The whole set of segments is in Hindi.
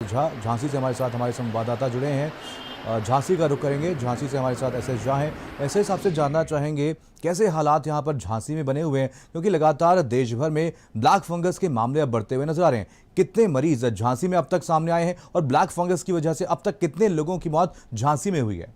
झा झांसी से हमारे संवाददाता जुड़े हैं। झांसी का रुख करेंगे। झांसी से हमारे साथ एसएस झा हैं। एसएस, आपसे जानना चाहेंगे कैसे हालात यहां पर झांसी में बने हुए हैं, क्योंकि लगातार देश भर में ब्लैक फंगस के मामले अब बढ़ते हुए नजर आ रहे हैं। कितने मरीज झांसी में अब तक सामने आए हैं और ब्लैक फंगस की वजह से अब तक कितने लोगों की मौत झांसी में हुई है?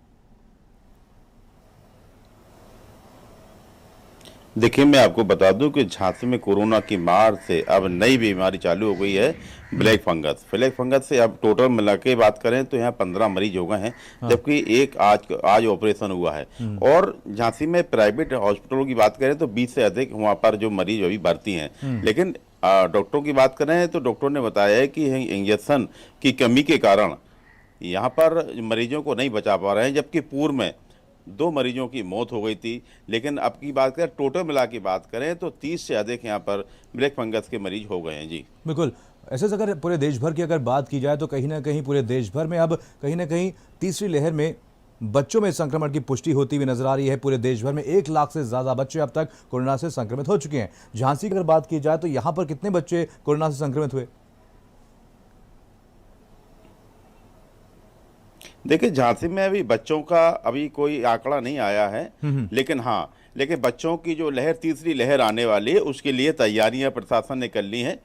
देखिए, मैं आपको बता दूं कि झांसी में कोरोना की मार से अब नई बीमारी चालू हो गई है, ब्लैक फंगस। ब्लैक फंगस से अब टोटल मिला के बात करें तो यहाँ 15 मरीज हो गए हैं, जबकि एक आज ऑपरेशन हुआ है। और झांसी में प्राइवेट हॉस्पिटलों की बात करें तो 20 से अधिक वहाँ पर जो मरीज अभी भर्ती हैं। लेकिन डॉक्टरों की बात करें तो डॉक्टरों ने बताया है कि इंजेक्शन की कमी के कारण यहाँ पर मरीजों को नहीं बचा पा रहे हैं, जबकि पूर्व में 2 मरीजों की मौत हो गई थी। लेकिन अब की बात करें, टोटल मिला की बात करें तो 30 से अधिक यहाँ पर ब्लैक फंगस के मरीज हो गए हैं। जी बिल्कुल। ऐसे अगर पूरे देश भर की अगर बात की जाए तो कहीं ना कहीं पूरे देश भर में अब कहीं ना कहीं तीसरी लहर में बच्चों में संक्रमण की पुष्टि होती हुई नजर आ रही है। पूरे देश भर में 1 लाख से ज्यादा बच्चे अब तक कोरोना से संक्रमित हो चुके हैं। झांसी की अगर बात की जाए तो यहाँ पर कितने बच्चे कोरोना से संक्रमित हुए? देखिए, झांसी में अभी बच्चों का अभी कोई आंकड़ा नहीं आया है, लेकिन बच्चों की जो लहर, तीसरी लहर आने वाली है, उसके लिए तैयारियां प्रशासन ने कर ली हैं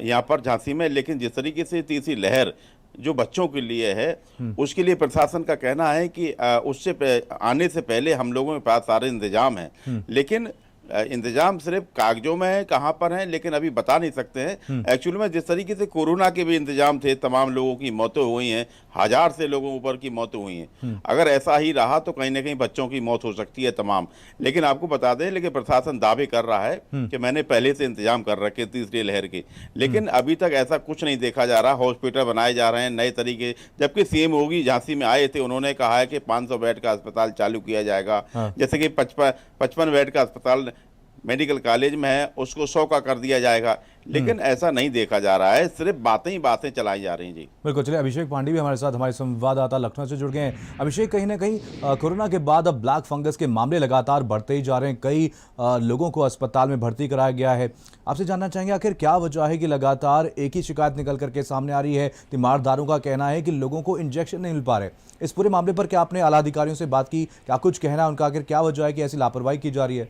यहाँ पर झांसी में। लेकिन जिस तरीके से तीसरी लहर जो बच्चों के लिए है, उसके लिए प्रशासन का कहना है कि उससे आने से पहले हम लोगों के पास सारे इंतजाम हैं। लेकिन इंतजाम सिर्फ कागजों में है, कहाँ पर है लेकिन अभी बता नहीं सकते हैं। एक्चुअली में जिस तरीके से कोरोना के भी इंतजाम थे, तमाम लोगों की मौतें हुई हैं, 1000 से लोगों ऊपर की मौतें हुई हैं। अगर ऐसा ही रहा तो कहीं ना कहीं बच्चों की मौत हो सकती है तमाम। लेकिन आपको बता दें, लेकिन प्रशासन दावे कर रहा है कि मैंने पहले से इंतजाम कर रखे तीसरी लहर के। लेकिन अभी तक ऐसा कुछ नहीं देखा जा रहा। हॉस्पिटल बनाए जा रहे हैं नए तरीके, जबकि सीएम योगी झांसी में आए थे, उन्होंने कहा है कि 500 बेड का अस्पताल चालू किया जाएगा। जैसे कि 55 बेड का अस्पताल मेडिकल कॉलेज में है, उसको 100 का कर दिया जाएगा। लेकिन ऐसा नहीं देखा जा रहा है, सिर्फ बातें ही बातें चलाई जा रही हैं। जी बिल्कुल। चलिए, अभिषेक पांडे भी हमारे साथ, हमारे संवाददाता लखनऊ से जुड़ गए हैं। अभिषेक, कहीं ना कहीं कोरोना के बाद अब ब्लैक फंगस के मामले लगातार बढ़ते ही जा रहे हैं। कई लोगों को अस्पताल में भर्ती कराया गया है। आपसे जानना चाहेंगे आखिर क्या वजह है कि लगातार एक ही शिकायत निकल करके सामने आ रही है? तीमारदारों का कहना है कि लोगों को इंजेक्शन नहीं मिल पा रहे। इस पूरे मामले पर क्या आपने आला अधिकारियों से बात की? क्या कुछ कहना है उनका? आखिर क्या वजह है कि ऐसी लापरवाही की जा रही है?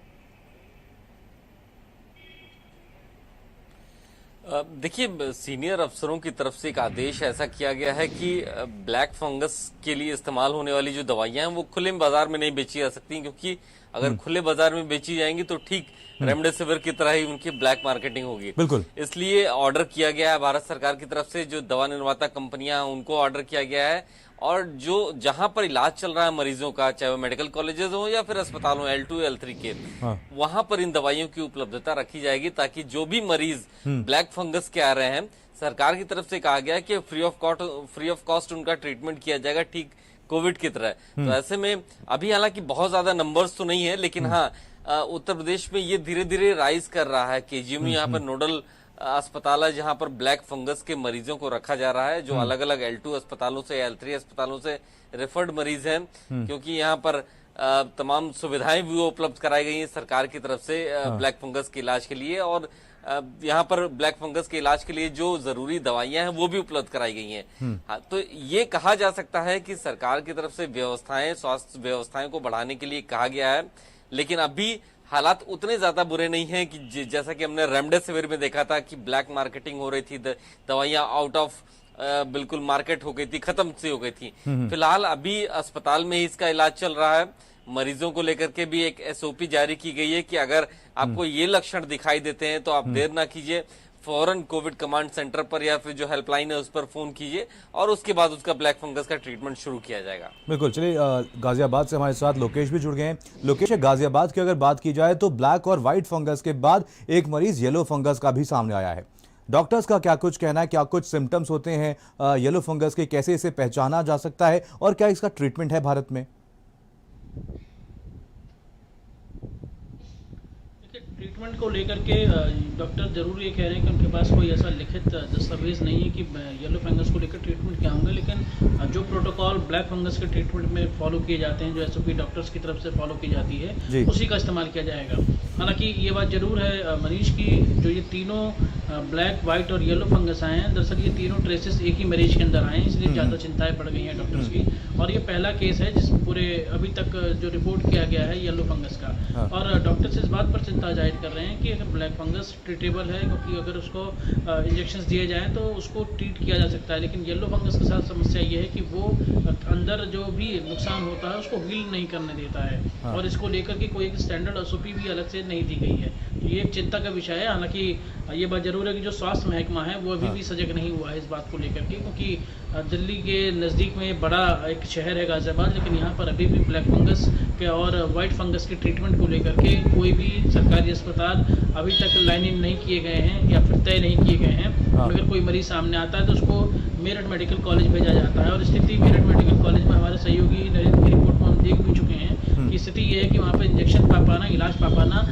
देखिए, सीनियर अफसरों की तरफ से एक आदेश ऐसा किया गया है कि ब्लैक फंगस के लिए इस्तेमाल होने वाली जो दवाइयां हैं वो खुले बाजार में नहीं बेची जा सकती, क्योंकि अगर खुले बाजार में बेची जाएंगी तो ठीक रेमडेसिविर की तरह ही उनकी ब्लैक मार्केटिंग होगी। बिल्कुल। इसलिए ऑर्डर किया गया है भारत सरकार की तरफ से, जो दवा निर्माता कंपनियां उनको ऑर्डर किया गया है, और जो जहां पर इलाज चल रहा है मरीजों का, चाहे वो मेडिकल कॉलेजेस हो या फिर अस्पताल हो, L2 L3 के, वहां पर इन दवाइयों की उपलब्धता रखी जाएगी, ताकि जो भी मरीज ब्लैक फंगस के आ रहे हैं, सरकार की तरफ से कहा गया है कि फ्री ऑफ कॉस्ट उनका ट्रीटमेंट किया जाएगा, ठीक कोविड की तरह। तो ऐसे में अभी हालांकि बहुत ज्यादा नंबर्स तो नहीं है, लेकिन उत्तर प्रदेश में ये धीरे धीरे राइज कर रहा है। केजीएम यहाँ पर नोडल अस्पताल है जहां पर ब्लैक फंगस के मरीजों को रखा जा रहा है, जो अलग अलग L2 अस्पतालों से, L3 अस्पतालों से रेफर्ड मरीज हैं, क्योंकि यहाँ पर तमाम सुविधाएं भी उपलब्ध कराई गई हैं सरकार की तरफ से ब्लैक फंगस के इलाज के लिए। और यहाँ पर ब्लैक फंगस के इलाज के लिए जो जरूरी दवाइयां हैं वो भी उपलब्ध कराई गई हैं। तो ये कहा जा सकता है कि सरकार की तरफ से व्यवस्थाएं, स्वास्थ्य व्यवस्थाएं को बढ़ाने के लिए कहा गया है, लेकिन अभी हालात उतने ज्यादा बुरे नहीं हैं कि जैसा कि हमने रेमडेसिविर में देखा था कि ब्लैक मार्केटिंग हो रही थी, दवाइयां आउट ऑफ बिल्कुल मार्केट हो गई थी, खत्म सी हो गई थी। फिलहाल अभी अस्पताल में ही इसका इलाज चल रहा है। मरीजों को लेकर के भी एक SOP जारी की गई है कि अगर आपको ये लक्षण दिखाई देते हैं तो आप देर ना कीजिए, फौरन कोविड कमांड सेंटर पर या फिर जो हेल्पलाइन है उस पर फोन कीजिए, और उसके बाद उसका ब्लैक फंगस का ट्रीटमेंट शुरू किया जाएगा। बिल्कुल। चलिए, गाजियाबाद से हमारे साथ लोकेश भी जुड़ गए हैं। लोकेश, गाजियाबाद की अगर बात की जाए तो ब्लैक और व्हाइट फंगस के बाद एक मरीज येलो फंगस का भी सामने आया है। डॉक्टर्स का क्या कुछ कहना है? क्या कुछ सिम्टम्स होते हैं येलो फंगस के? कैसे इसे पहचाना जा सकता है और क्या इसका ट्रीटमेंट है भारत में? ट्रीटमेंट को लेकर के डॉक्टर जरूर ये कह रहे हैं कि उनके पास कोई ऐसा लिखित दस्तावेज नहीं है कि येलो फंगस को लेकर ट्रीटमेंट क्या होंगे, लेकिन जो प्रोटोकॉल ब्लैक फंगस के ट्रीटमेंट में फॉलो किए जाते हैं, जो SOP डॉक्टर्स की तरफ से फॉलो की जाती है, उसी का इस्तेमाल किया जाएगा। हालांकि ये बात जरूर है मनीष की, जो ये तीनों ब्लैक, वाइट और येलो फंगस आए हैं। दरअसल ये तीनों ट्रेसेस एक ही मरीज के अंदर आए हैं, इसलिए ज़्यादा चिंताएं बढ़ गई हैं डॉक्टर्स की। और ये पहला केस है जिस पूरे अभी तक जो रिपोर्ट किया गया है येलो फंगस का। हाँ। और डॉक्टर्स इस बात पर चिंता जाहिर कर रहे हैं कि अगर ब्लैक फंगस ट्रीटेबल है, क्योंकि अगर उसको इंजेक्शन दिए जाएँ तो उसको ट्रीट किया जा सकता है, लेकिन येलो फंगस के साथ समस्या ये है कि वो अंदर जो भी नुकसान होता है उसको हील नहीं करने देता है। हाँ। और इसको लेकर के कोई एक स्टैंडर्ड एसओपी भी अलग से नहीं दी गई है, तो ये एक चिंता का विषय है। हालांकि ये बात जरूर है कि जो स्वास्थ्य महकमा है वो अभी भी सजग नहीं हुआ है इस बात को लेकर के, क्योंकि दिल्ली के नज़दीक में बड़ा एक शहर है गाज़ियाबाद, लेकिन यहाँ पर अभी भी ब्लैक फंगस के और वाइट फंगस के ट्रीटमेंट को लेकर के कोई भी सरकारी अस्पताल अभी तक लाइन इन नहीं किए गए हैं या फिर तय नहीं किए गए हैं। हाँ। अगर कोई मरीज सामने आता है तो उसको मेरठ मेडिकल कॉलेज भेजा जाता है, और स्थिति मेरठ मेडिकल कॉलेज में हमारे सहयोगी नरेंद्र की रिपोर्ट में हम देख भी चुके हैं कि स्थिति ये है कि वहाँ पर इंजेक्शन पा पाना, इलाज पा पाना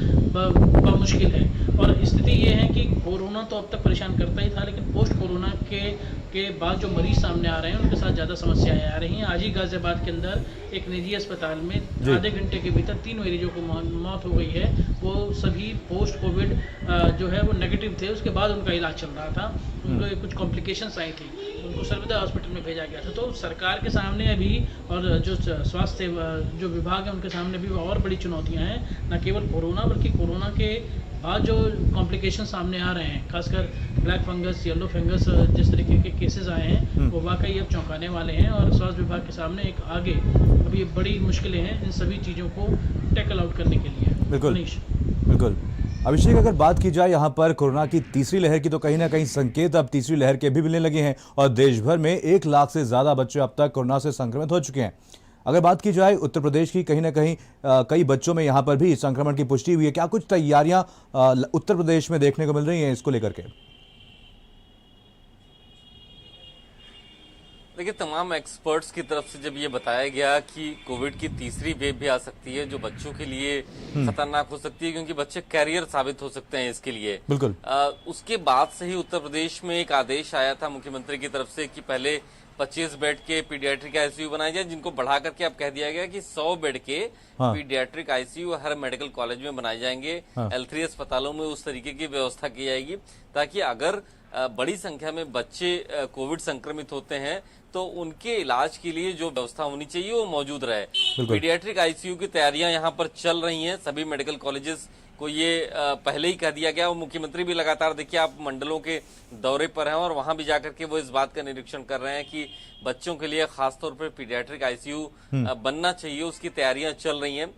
मुश्किल है। और स्थिति ये है कि कोरोना तो अब तक परेशान करता ही था, लेकिन पोस्ट कोरोना के बाद जो मरीज सामने आ रहे हैं उनके साथ ज़्यादा समस्याएं आ रही हैं। आज ही गाज़ियाबाद के अंदर एक निजी अस्पताल में आधे घंटे के भीतर 3 मरीजों को मौत हो गई है। वो सभी पोस्ट कोविड जो है वो नेगेटिव थे, उसके बाद उनका इलाज चल रहा था, उनको कुछ कॉम्प्लिकेशंस आई थी, उनको सर्वोदय हॉस्पिटल में भेजा गया था। तो सरकार के सामने अभी और जो स्वास्थ्य जो विभाग है उनके सामने भी और बड़ी चुनौतियाँ हैं, न केवल कोरोना बल्कि कोरोना के बाद जो कॉम्प्लिकेशन सामने आ रहे हैं, खासकर ब्लैक फंगस, येलो फंगस जिस तरीके के केसेस आए हैं वो वाकई अब चौंकाने वाले हैं। और स्वास्थ्य विभाग के सामने एक आगे अभी बड़ी मुश्किलें हैं इन सभी चीज़ों को टैकल आउट करने के लिए। बिल्कुल मनीष। बिल्कुल। अभिषेक, अगर बात की जाए यहाँ पर कोरोना की तीसरी लहर की, तो कहीं ना कहीं संकेत अब तीसरी लहर के भी मिलने लगे हैं और देश भर में 1 लाख से ज़्यादा बच्चे अब तक कोरोना से संक्रमित हो चुके हैं। अगर बात की जाए उत्तर प्रदेश की, कहीं ना कहीं कई बच्चों में यहाँ पर भी संक्रमण की पुष्टि हुई है। क्या कुछ तैयारियां उत्तर प्रदेश में देखने को मिल रही हैं इसको लेकर के? देखिए, तमाम एक्सपर्ट्स की तरफ से जब ये बताया गया कि कोविड की तीसरी वेव भी आ सकती है जो बच्चों के लिए खतरनाक हो सकती है, क्योंकि बच्चे कैरियर साबित हो सकते हैं इसके लिए। बिल्कुल। उसके बाद से ही उत्तर प्रदेश में एक आदेश आया था मुख्यमंत्री की तरफ से कि पहले 25 बेड के पीडियाट्रिक आईसीयू बनाए जाए, जिनको बढ़ा करके अब कह दिया गया कि 100 बेड के पीडियाट्रिक आईसीयू हर मेडिकल कॉलेज में बनाए जाएंगे। L3 अस्पतालों में उस तरीके की व्यवस्था की जाएगी ताकि अगर बड़ी संख्या में बच्चे कोविड संक्रमित होते हैं तो उनके इलाज के लिए जो व्यवस्था होनी चाहिए वो मौजूद रहे। पीडियाट्रिक आईसीयू की तैयारियां यहाँ पर चल रही हैं, सभी मेडिकल कॉलेजेस को ये पहले ही कह दिया गया। और मुख्यमंत्री भी लगातार, देखिए, आप मंडलों के दौरे पर हैं और वहां भी जाकर के वो इस बात का निरीक्षण कर रहे हैं कि बच्चों के लिए खासतौर पर पीडियाट्रिक आईसीयू बनना चाहिए, उसकी तैयारियां चल रही हैं।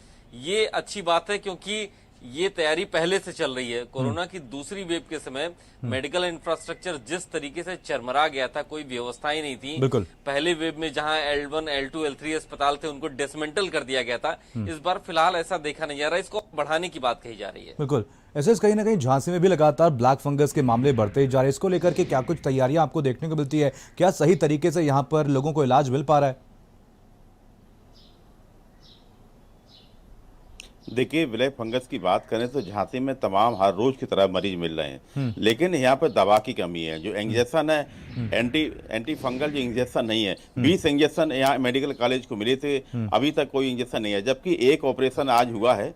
ये अच्छी बात है क्योंकि ये तैयारी पहले से चल रही है। कोरोना की दूसरी वेव के समय मेडिकल इंफ्रास्ट्रक्चर जिस तरीके से चरमरा गया था, कोई व्यवस्था ही नहीं थी। पहले वेव में जहां L1, L2, L3 अस्पताल थे उनको डिसमेंटल कर दिया गया था। इस बार फिलहाल ऐसा देखा नहीं जा रहा, इसको बढ़ाने की बात कही जा रही है। बिल्कुल। ऐसे कहीं ना कहीं झांसी में भी लगातार ब्लैक फंगस के मामले बढ़ते ही जा रहे हैं, इसको लेकर के क्या कुछ तैयारियां आपको देखने को मिलती है? क्या सही तरीके से यहाँ पर लोगों को इलाज मिल पा रहा है? देखिए, ब्लैक फंगस की बात करें तो झांसी में तमाम हर रोज की तरह मरीज मिल रहे हैं, लेकिन यहाँ पर दवा की कमी है। जो इंजेक्शन है एंटी फंगल जो इंजेक्शन नहीं है, 20 इंजेक्शन यहाँ मेडिकल कॉलेज को मिले थे, अभी तक कोई इंजेक्शन नहीं है, जबकि एक ऑपरेशन आज हुआ है।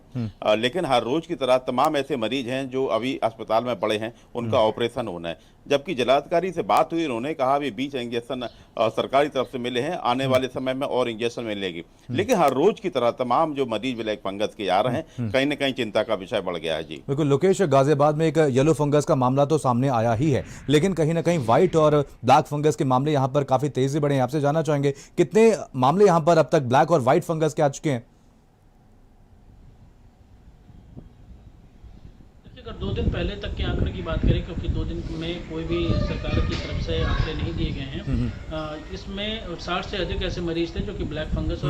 लेकिन हर रोज की तरह तमाम ऐसे मरीज हैं जो अभी अस्पताल में पड़े हैं, उनका ऑपरेशन होना है। जबकि जिलाधिकारी से बात हुई, उन्होंने कहा भी 20 इंजेक्शन सरकारी तरफ से मिले हैं, आने वाले समय में और इंजेक्शन मिलेगी। लेकिन हर रोज की तरह तमाम जो मरीज ब्लैक फंगस के आ रहे हैं, कहीं ना कहीं चिंता का विषय बढ़ गया है। जी बिल्कुल लोकेश, गाजियाबाद में एक येलो फंगस का मामला तो सामने आया ही है, लेकिन कहीं ना कहीं व्हाइट और ब्लैक फंगस के मामले यहाँ पर काफी तेजी बढ़े हैं। आपसे जानना चाहेंगे कितने मामले यहाँ पर अब तक ब्लैक और व्हाइट फंगस के आ चुके हैं? अगर 2 दिन पहले तक के आंकड़े की बात करें, क्योंकि 2 दिन में कोई भी सरकार की तरफ से आंकड़े नहीं दिए गए हैं, इसमें 60 से अधिक ऐसे मरीज थे जो कि ब्लैक फंगस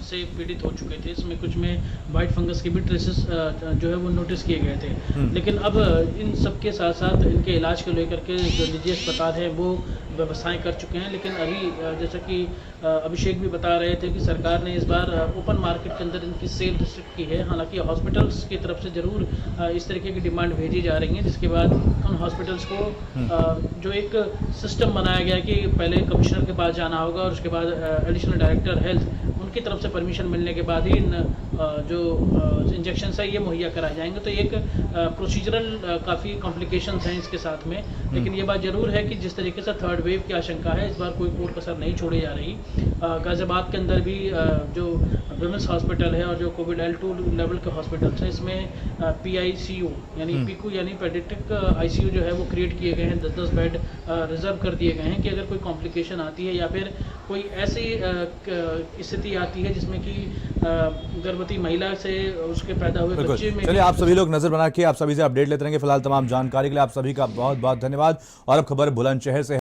से पीड़ित हो चुके थे। इसमें कुछ में वाइट फंगस के भी ट्रेसेस जो है वो नोटिस किए गए थे। लेकिन अब इन सब के साथ साथ इनके इलाज को लेकर के जो निजी अस्पताल है वो व्यवस्थाएं कर चुके हैं। लेकिन अभी जैसा कि अभिषेक भी बता रहे थे कि सरकार ने इस बार ओपन मार्केट के अंदर इनकी सेल रिस्ट्रिक्ट की है। हालांकि हॉस्पिटल्स की तरफ से ज़रूर इस तरीके की डिमांड भेजी जा रही है, जिसके बाद उन हॉस्पिटल्स को जो एक सिस्टम बनाया गया कि पहले कमिश्नर के पास जाना होगा और उसके बाद एडिशनल डायरेक्टर हेल्थ उनकी तरफ से परमिशन मिलने के बाद ही इन जो इंजेक्शन है ये मुहैया कराए जाएंगे। तो एक प्रोसीजरल काफ़ी कॉम्प्लिकेशंस हैं इसके साथ में। लेकिन ये बात ज़रूर है कि जिस तरीके से थर्ड वेव की आशंका है, इस बार कोई कोर कसर नहीं छोड़ी जा रही। गाजियाबाद के अंदर भी जो विमेंस हॉस्पिटल है और जो कोविड L2 लेवल के हॉस्पिटल्स हैं, इसमें PICU यानी पीकू यानी पेडियाट्रिक ICU जो है वो क्रिएट किए गए हैं। 10-10 बेड रिजर्व कर दिए गए हैं कि अगर कोई कॉम्प्लिकेशन आती है या फिर कोई ऐसी स्थिति आती है जिसमें कि गर्भवती महिला से उसके पैदा हुए बच्चे में। चलिए, आप सभी लोग नजर बना के आप सभी से अपडेट लेते रहेंगे। फिलहाल तमाम जानकारी के लिए आप सभी का बहुत बहुत धन्यवाद। और अब खबर बुलंदशहर से है।